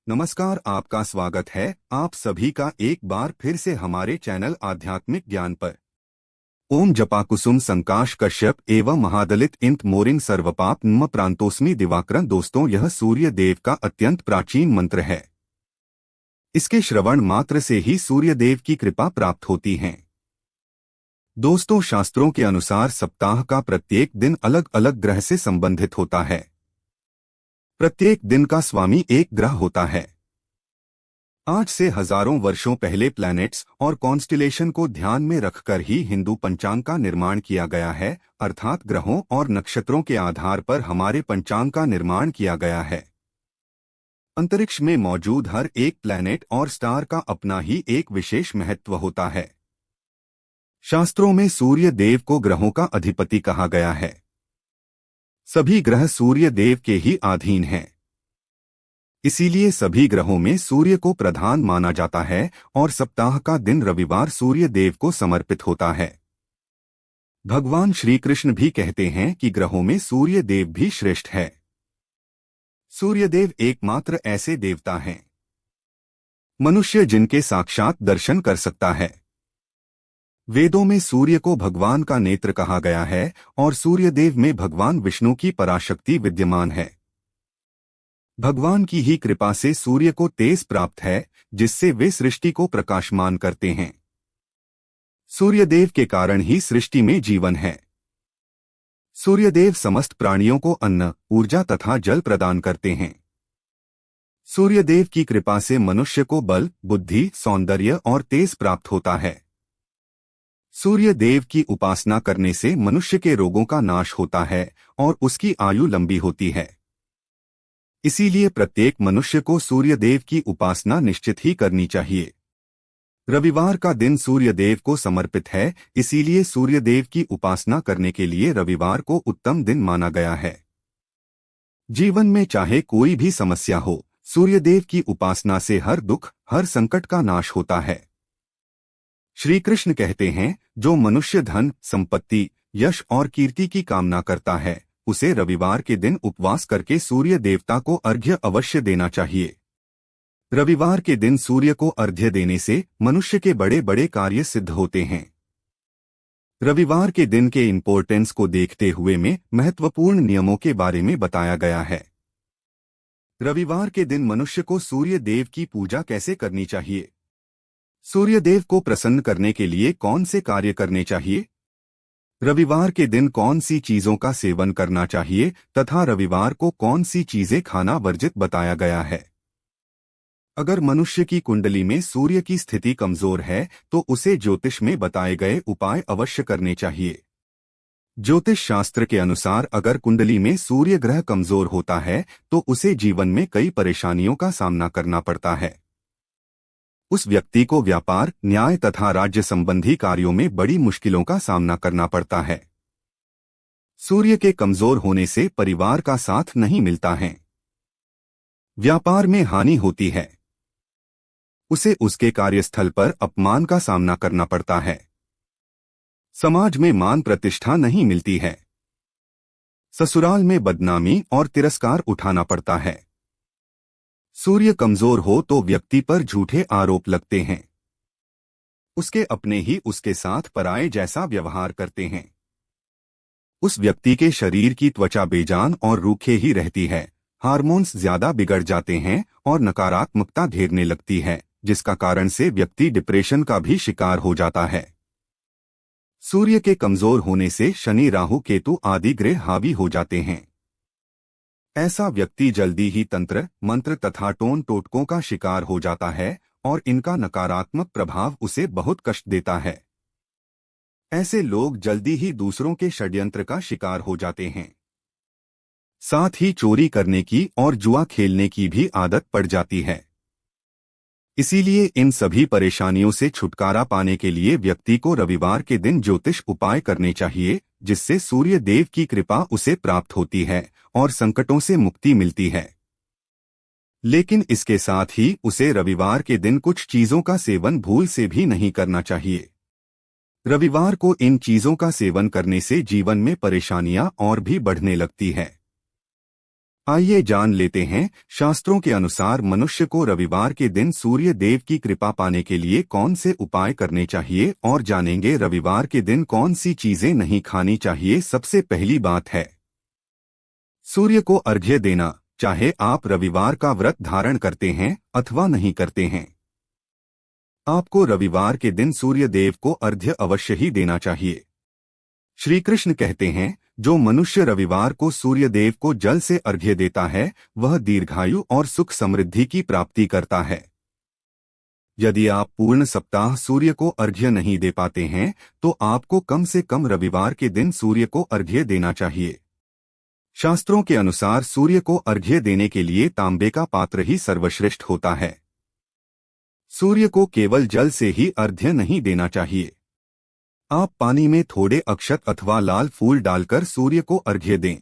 नमस्कार, आपका स्वागत है आप सभी का एक बार फिर से हमारे चैनल आध्यात्मिक ज्ञान पर। ओम जपाकुसुम संकाश कश्यप एवं महादलित इंत मोरिंग सर्वपाप नम प्रांतोस्मि दिवाकरं। दोस्तों, यह सूर्य देव का अत्यंत प्राचीन मंत्र है। इसके श्रवण मात्र से ही सूर्य देव की कृपा प्राप्त होती है। दोस्तों, शास्त्रों के अनुसार सप्ताह का प्रत्येक दिन अलग अलग ग्रह से संबंधित होता है। प्रत्येक दिन का स्वामी एक ग्रह होता है। आज से हजारों वर्षों पहले प्लैनेट्स और कॉन्स्टिलेशन को ध्यान में रखकर ही हिंदू पंचांग का निर्माण किया गया है, अर्थात ग्रहों और नक्षत्रों के आधार पर हमारे पंचांग का निर्माण किया गया है। अंतरिक्ष में मौजूद हर एक प्लैनेट और स्टार का अपना ही एक विशेष महत्व होता है। शास्त्रों में सूर्य देव को ग्रहों का अधिपति कहा गया है। सभी ग्रह सूर्य देव के ही अधीन हैं। इसीलिए सभी ग्रहों में सूर्य को प्रधान माना जाता है और सप्ताह का दिन रविवार सूर्य देव को समर्पित होता है। भगवान श्री कृष्ण भी कहते हैं कि ग्रहों में सूर्य देव भी श्रेष्ठ है। सूर्य देव एकमात्र ऐसे देवता हैं मनुष्य जिनके साक्षात दर्शन कर सकता है। वेदों में सूर्य को भगवान का नेत्र कहा गया है और सूर्य देव में भगवान विष्णु की पराशक्ति विद्यमान है। भगवान की ही कृपा से सूर्य को तेज प्राप्त है, जिससे वे सृष्टि को प्रकाशमान करते हैं। सूर्यदेव के कारण ही सृष्टि में जीवन है। सूर्यदेव समस्त प्राणियों को अन्न, ऊर्जा तथा जल प्रदान करते हैं। सूर्यदेव की कृपा से मनुष्य को बल, बुद्धि, सौंदर्य और तेज प्राप्त होता है। सूर्यदेव की उपासना करने से मनुष्य के रोगों का नाश होता है और उसकी आयु लंबी होती है। इसीलिए प्रत्येक मनुष्य को सूर्यदेव की उपासना निश्चित ही करनी चाहिए। रविवार का दिन सूर्यदेव को समर्पित है, इसीलिए सूर्यदेव की उपासना करने के लिए रविवार को उत्तम दिन माना गया है। जीवन में चाहे कोई भी समस्या हो, सूर्यदेव की उपासना से हर दुख, हर संकट का नाश होता है। श्री कृष्ण कहते हैं, जो मनुष्य धन, संपत्ति, यश और कीर्ति की कामना करता है, उसे रविवार के दिन उपवास करके सूर्य देवता को अर्घ्य अवश्य देना चाहिए। रविवार के दिन सूर्य को अर्घ्य देने से मनुष्य के बड़े बड़े कार्य सिद्ध होते हैं। रविवार के दिन के इंपॉर्टेंस को देखते हुए में महत्वपूर्ण नियमों के बारे में बताया गया है। रविवार के दिन मनुष्य को सूर्य देव की पूजा कैसे करनी चाहिए? सूर्य देव को प्रसन्न करने के लिए कौन से कार्य करने चाहिए? रविवार के दिन कौन सी चीजों का सेवन करना चाहिए तथा रविवार को कौन सी चीजें खाना वर्जित बताया गया है। अगर मनुष्य की कुंडली में सूर्य की स्थिति कमजोर है तो उसे ज्योतिष में बताए गए उपाय अवश्य करने चाहिए। ज्योतिष शास्त्र के अनुसार अगर कुंडली में सूर्य ग्रह कमजोर होता है तो उसे जीवन में कई परेशानियों का सामना करना पड़ता है। उस व्यक्ति को व्यापार, न्याय तथा राज्य संबंधी कार्यों में बड़ी मुश्किलों का सामना करना पड़ता है। सूर्य के कमजोर होने से परिवार का साथ नहीं मिलता है। व्यापार में हानि होती है। उसे उसके कार्यस्थल पर अपमान का सामना करना पड़ता है। समाज में मान प्रतिष्ठा नहीं मिलती है। ससुराल में बदनामी और तिरस्कार उठाना पड़ता है। सूर्य कमजोर हो तो व्यक्ति पर झूठे आरोप लगते हैं। उसके अपने ही उसके साथ पराये जैसा व्यवहार करते हैं। उस व्यक्ति के शरीर की त्वचा बेजान और रूखे ही रहती है। हार्मोन्स ज्यादा बिगड़ जाते हैं और नकारात्मकता घेरने लगती है, जिसका कारण से व्यक्ति डिप्रेशन का भी शिकार हो जाता है। सूर्य के कमजोर होने से शनि, राहु, केतु आदि ग्रह हावी हो जाते हैं। ऐसा व्यक्ति जल्दी ही तंत्र, मंत्र तथा टोन टोटकों का शिकार हो जाता है और इनका नकारात्मक प्रभाव उसे बहुत कष्ट देता है। ऐसे लोग जल्दी ही दूसरों के षड्यंत्र का शिकार हो जाते हैं। साथ ही चोरी करने की और जुआ खेलने की भी आदत पड़ जाती है। इसीलिए इन सभी परेशानियों से छुटकारा पाने के लिए व्यक्ति को रविवार के दिन ज्योतिष उपाय करने चाहिए, जिससे सूर्य देव की कृपा उसे प्राप्त होती है और संकटों से मुक्ति मिलती है। लेकिन इसके साथ ही उसे रविवार के दिन कुछ चीजों का सेवन भूल से भी नहीं करना चाहिए। रविवार को इन चीजों का सेवन करने से जीवन में परेशानियां और भी बढ़ने लगती है। आइए जान लेते हैं शास्त्रों के अनुसार मनुष्य को रविवार के दिन सूर्य देव की कृपा पाने के लिए कौन से उपाय करने चाहिए और जानेंगे रविवार के दिन कौन सी चीजें नहीं खानी चाहिए। सबसे पहली बात है सूर्य को अर्घ्य देना, चाहे आप रविवार का व्रत धारण करते हैं अथवा नहीं करते हैं। आपको रविवार के दिन सूर्य देव को अर्घ्य अवश्य ही देना चाहिए। श्री कृष्ण कहते हैं जो मनुष्य रविवार को सूर्य देव को जल से अर्घ्य देता है वह दीर्घायु और सुख समृद्धि की प्राप्ति करता है। यदि आप पूर्ण सप्ताह सूर्य को अर्घ्य नहीं दे पाते हैं तो आपको कम से कम रविवार के दिन सूर्य को अर्घ्य देना चाहिए। शास्त्रों के अनुसार सूर्य को अर्घ्य देने के लिए तांबे का पात्र ही सर्वश्रेष्ठ होता है। सूर्य को केवल जल से ही अर्घ्य नहीं देना चाहिए। आप पानी में थोड़े अक्षत अथवा लाल फूल डालकर सूर्य को अर्घ्य दें।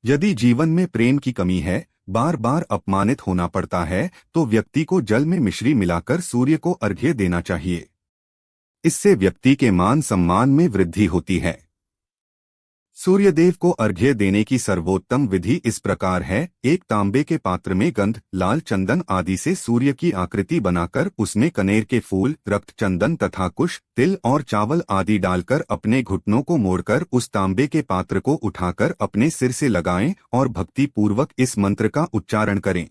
यदि जीवन में प्रेम की कमी है, बार बार अपमानित होना पड़ता है, तो व्यक्ति को जल में मिश्री मिलाकर सूर्य को अर्घ्य देना चाहिए। इससे व्यक्ति के मान सम्मान में वृद्धि होती है। सूर्यदेव को अर्घ्य देने की सर्वोत्तम विधि इस प्रकार है। एक तांबे के पात्र में गंध, लाल चंदन आदि से सूर्य की आकृति बनाकर उसमें कनेर के फूल, रक्त चंदन तथा कुश, तिल और चावल आदि डालकर अपने घुटनों को मोड़कर उस तांबे के पात्र को उठाकर अपने सिर से लगाएं और भक्ति पूर्वक इस मंत्र का उच्चारण करें।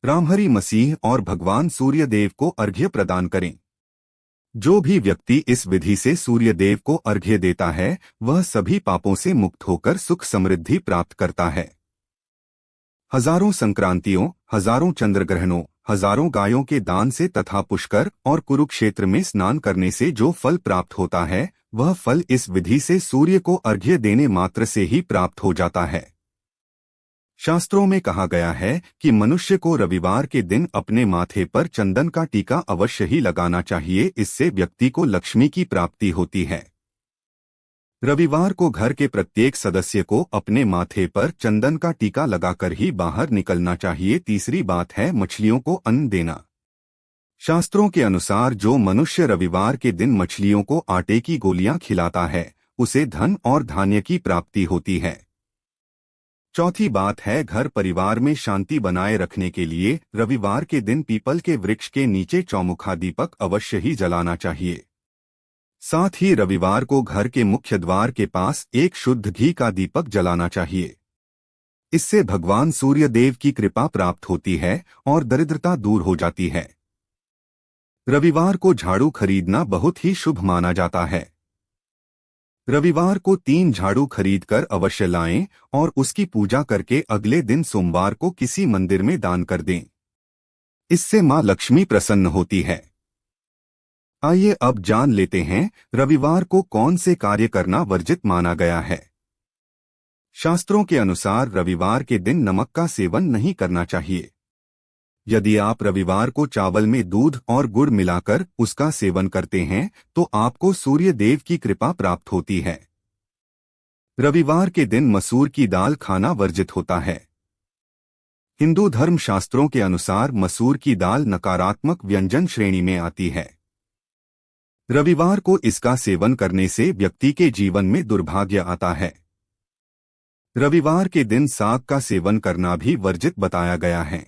रामहरि मसीह और भगवान सूर्यदेव को अर्घ्य प्रदान करें। जो भी व्यक्ति इस विधि से सूर्यदेव को अर्घ्य देता है वह सभी पापों से मुक्त होकर सुख समृद्धि प्राप्त करता है। हजारों संक्रांतियों, हजारों चंद्रग्रहणों, हजारों गायों के दान से तथा पुष्कर और कुरुक्षेत्र में स्नान करने से जो फल प्राप्त होता है वह फल इस विधि से सूर्य को अर्घ्य देने मात्र से ही प्राप्त हो जाता है। शास्त्रों में कहा गया है कि मनुष्य को रविवार के दिन अपने माथे पर चंदन का टीका अवश्य ही लगाना चाहिए। इससे व्यक्ति को लक्ष्मी की प्राप्ति होती है। रविवार को घर के प्रत्येक सदस्य को अपने माथे पर चंदन का टीका लगाकर ही बाहर निकलना चाहिए। तीसरी बात है मछलियों को अन्न देना। शास्त्रों के अनुसार जो मनुष्य रविवार के दिन मछलियों को आटे की गोलियां खिलाता है उसे धन और धान्य की प्राप्ति होती है। चौथी बात है घर परिवार में शांति बनाए रखने के लिए रविवार के दिन पीपल के वृक्ष के नीचे चौमुखा दीपक अवश्य ही जलाना चाहिए। साथ ही रविवार को घर के मुख्य द्वार के पास एक शुद्ध घी का दीपक जलाना चाहिए। इससे भगवान सूर्यदेव की कृपा प्राप्त होती है और दरिद्रता दूर हो जाती है। रविवार को झाड़ू खरीदना बहुत ही शुभ माना जाता है। रविवार को 3 झाड़ू खरीदकर अवश्य लाएं और उसकी पूजा करके अगले दिन सोमवार को किसी मंदिर में दान कर दें। इससे मां लक्ष्मी प्रसन्न होती है। आइए अब जान लेते हैं रविवार को कौन से कार्य करना वर्जित माना गया है। शास्त्रों के अनुसार रविवार के दिन नमक का सेवन नहीं करना चाहिए। यदि आप रविवार को चावल में दूध और गुड़ मिलाकर उसका सेवन करते हैं तो आपको सूर्य देव की कृपा प्राप्त होती है। रविवार के दिन मसूर की दाल खाना वर्जित होता है। हिंदू धर्म शास्त्रों के अनुसार मसूर की दाल नकारात्मक व्यंजन श्रेणी में आती है। रविवार को इसका सेवन करने से व्यक्ति के जीवन में दुर्भाग्य आता है। रविवार के दिन साग का सेवन करना भी वर्जित बताया गया है।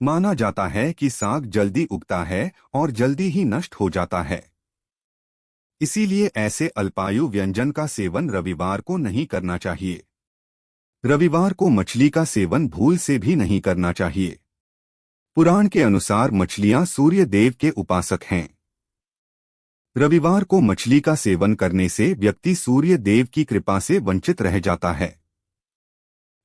माना जाता है कि साग जल्दी उगता है और जल्दी ही नष्ट हो जाता है। इसीलिए ऐसे अल्पायु व्यंजन का सेवन रविवार को नहीं करना चाहिए। रविवार को मछली का सेवन भूल से भी नहीं करना चाहिए। पुराण के अनुसार मछलियां सूर्य देव के उपासक हैं। रविवार को मछली का सेवन करने से व्यक्ति सूर्य देव की कृपा से वंचित रह जाता है।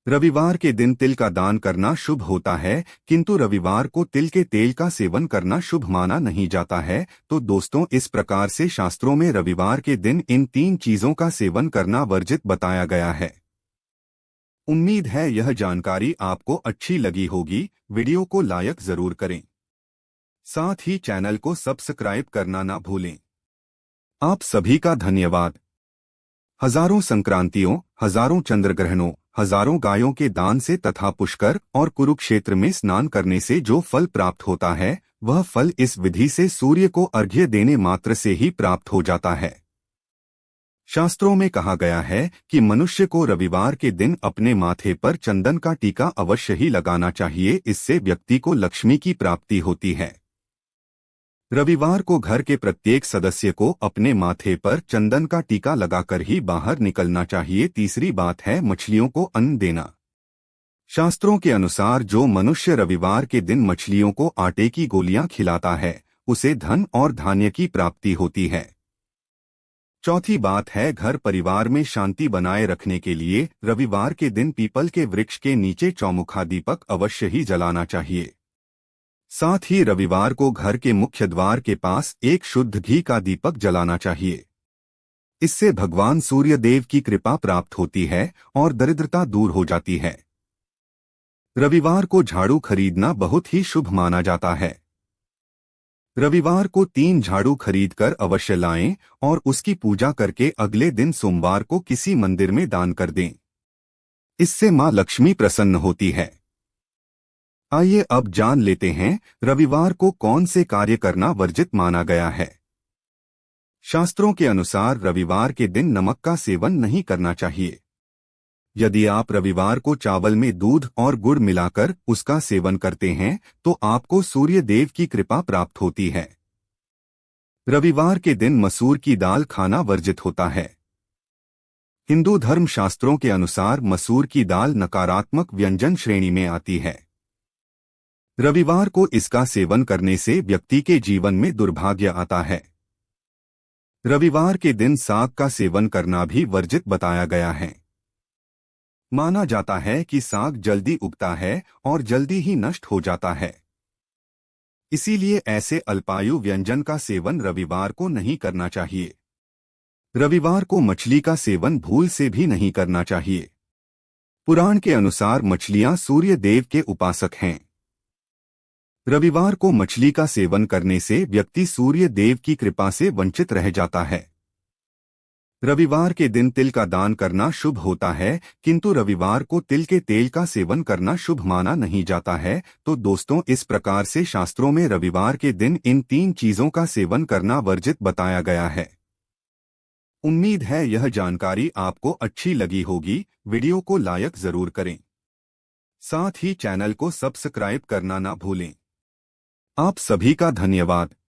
रविवार के दिन तिल का दान करना शुभ होता है, किंतु रविवार को तिल के तेल का सेवन करना शुभ माना नहीं जाता है। तो दोस्तों, इस प्रकार से शास्त्रों में रविवार के दिन इन 3 चीजों का सेवन करना वर्जित बताया गया है। उम्मीद है यह जानकारी आपको अच्छी लगी होगी। वीडियो को लाइक जरूर करें। साथ ही चैनल को सब्सक्राइब करना ना भूलें। आप सभी का धन्यवाद। हजारों संक्रांतियों, हजारों चंद्रग्रहणों, हजारों गायों के दान से तथा पुष्कर और कुरुक्षेत्र में स्नान करने से जो फल प्राप्त होता है वह फल इस विधि से सूर्य को अर्घ्य देने मात्र से ही प्राप्त हो जाता है। शास्त्रों में कहा गया है कि मनुष्य को रविवार के दिन अपने माथे पर चंदन का टीका अवश्य ही लगाना चाहिए। इससे व्यक्ति को लक्ष्मी की प्राप्ति होती है। रविवार को घर के प्रत्येक सदस्य को अपने माथे पर चंदन का टीका लगाकर ही बाहर निकलना चाहिए। तीसरी बात है मछलियों को अन्न देना। शास्त्रों के अनुसार जो मनुष्य रविवार के दिन मछलियों को आटे की गोलियां खिलाता है, उसे धन और धान्य की प्राप्ति होती है। चौथी बात है घर परिवार में शांति बनाए रखने के लिए रविवार के दिन पीपल के वृक्ष के नीचे चौमुखा दीपक अवश्य ही जलाना चाहिए। साथ ही रविवार को घर के मुख्य द्वार के पास एक शुद्ध घी का दीपक जलाना चाहिए। इससे भगवान सूर्य देव की कृपा प्राप्त होती है और दरिद्रता दूर हो जाती है। रविवार को झाड़ू खरीदना बहुत ही शुभ माना जाता है। रविवार को 3 झाड़ू खरीदकर अवश्य लाएं और उसकी पूजा करके अगले दिन सोमवार को किसी मंदिर में दान कर दें। इससे मां लक्ष्मी प्रसन्न होती है। आइए अब जान लेते हैं रविवार को कौन से कार्य करना वर्जित माना गया है। शास्त्रों के अनुसार रविवार के दिन नमक का सेवन नहीं करना चाहिए। यदि आप रविवार को चावल में दूध और गुड़ मिलाकर उसका सेवन करते हैं तो आपको सूर्य देव की कृपा प्राप्त होती है। रविवार के दिन मसूर की दाल खाना वर्जित होता है। हिंदू धर्म शास्त्रों के अनुसार मसूर की दाल नकारात्मक व्यंजन श्रेणी में आती है। रविवार को इसका सेवन करने से व्यक्ति के जीवन में दुर्भाग्य आता है। रविवार के दिन साग का सेवन करना भी वर्जित बताया गया है। माना जाता है कि साग जल्दी उगता है और जल्दी ही नष्ट हो जाता है। इसीलिए ऐसे अल्पायु व्यंजन का सेवन रविवार को नहीं करना चाहिए। रविवार को मछली का सेवन भूल से भी नहीं करना चाहिए। पुराण के अनुसार मछलियां सूर्य देव के उपासक हैं। रविवार को मछली का सेवन करने से व्यक्ति सूर्य देव की कृपा से वंचित रह जाता है। रविवार के दिन तिल का दान करना शुभ होता है, किंतु रविवार को तिल के तेल का सेवन करना शुभ माना नहीं जाता है। तो दोस्तों, इस प्रकार से शास्त्रों में रविवार के दिन इन 3 चीजों का सेवन करना वर्जित बताया गया है। उम्मीद है यह जानकारी आपको अच्छी लगी होगी। वीडियो को लाइक जरूर करें। साथ ही चैनल को सब्सक्राइब करना ना भूलें। आप सभी का धन्यवाद।